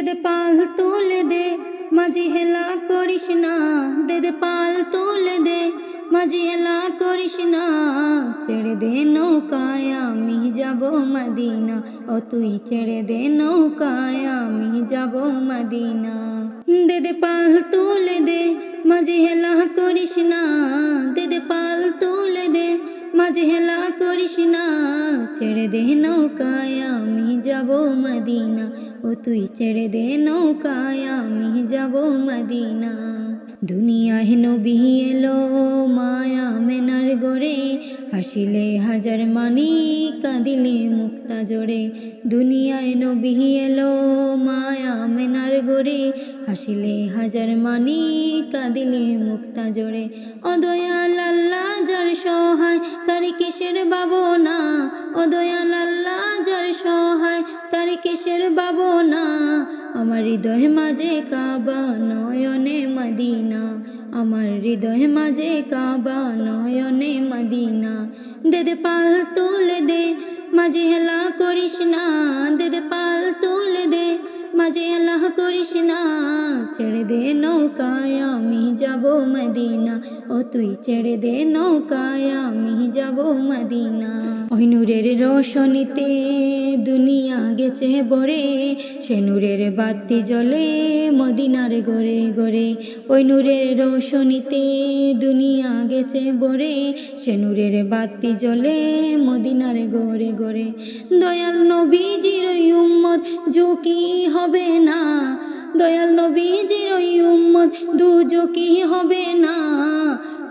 দে পাল তুলে দে মাঝি হেলা করিস না, দে পাল তুলে দে মাঝি হেলা করিস না। ছেড়ে দে নৌকায় আমি যাব মদিনা, ও তুই ছেড়ে দে নৌকায় আমি যাব মদিনা। দে পাল তুলে দে মাঝি হেলা করিস না, দে পাল তুলে দে মাঝি হেলা করিস না। ছেড়ে দে নৌকায় আমি যাব মদিনা, ও তুই ছেড়ে দে নৌকায় আমি যাব মদিনা। দুনিয়ায় নবী এলো মায়া মেনার গড়ে, হাসিলে হাজার মানি কাঁদিলে মুক্তা জোড়ে। দুনিয়ায় নবী এলো মায়া মেনার গড়ে, হাসিলে হাজার মানি কাঁদিলে মুক্তা জোড়ে। ও দয়াল আল্লাহ যার সহায় তার কিসের ভাবনা, ও দয়াল আল্লাহ যার সহায় তার কিসের ভাবনা। আমার হৃদয় মাঝে কাবা নয়নে মদিনা, আমার হৃদয় মাঝে কাবা নয়নে মদিনা। দে পাল তুলে দে মাঝি হেলা করিস না, দে পাল তুলে দে মাঝি হেলা করিস না। ছেড়ে দে নৌকায় আমি যাব মদিনা, ও তুই ছেড়ে দে নৌকায় আমি যাব মদিনা। ওই নূরের রোশনীতে দুনিয়া গেছে ভরে, সে নূরের বাতি জ্বলে মদিনার ঘরে ঘরে। ওই নূরের রোশনীতে দুনিয়া গেছে ভরে, সে নূরের বাতি জ্বলে মদিনার ঘরে ঘরে। দয়াল নবীজির ওই উম্মত ঝুঁকি হবে না, দয়াল নবীজির ওই উম্মত দুজকি হবে না।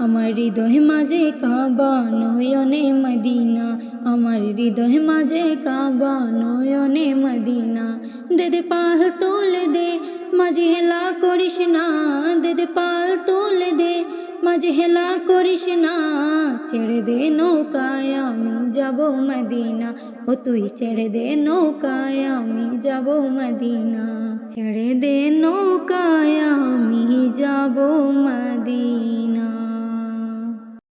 আমার হৃদয় মাঝে কাবা নয়নে মদিনা, আমার হৃদয় মাঝে কাবা নয়নে মদিনা। দে পাল তুলে দে মাঝি হেলা করিস না, দে পাল তুলে দে মাঝি হেলা করিস না। ছেড়ে দে নৌকায় আমি যাব মদিনা, ও তুই ছেড়ে দে নৌকায় আমি যাব মদিনা। ছেড়ে দে নৌকায় আমি যাব মদিনা।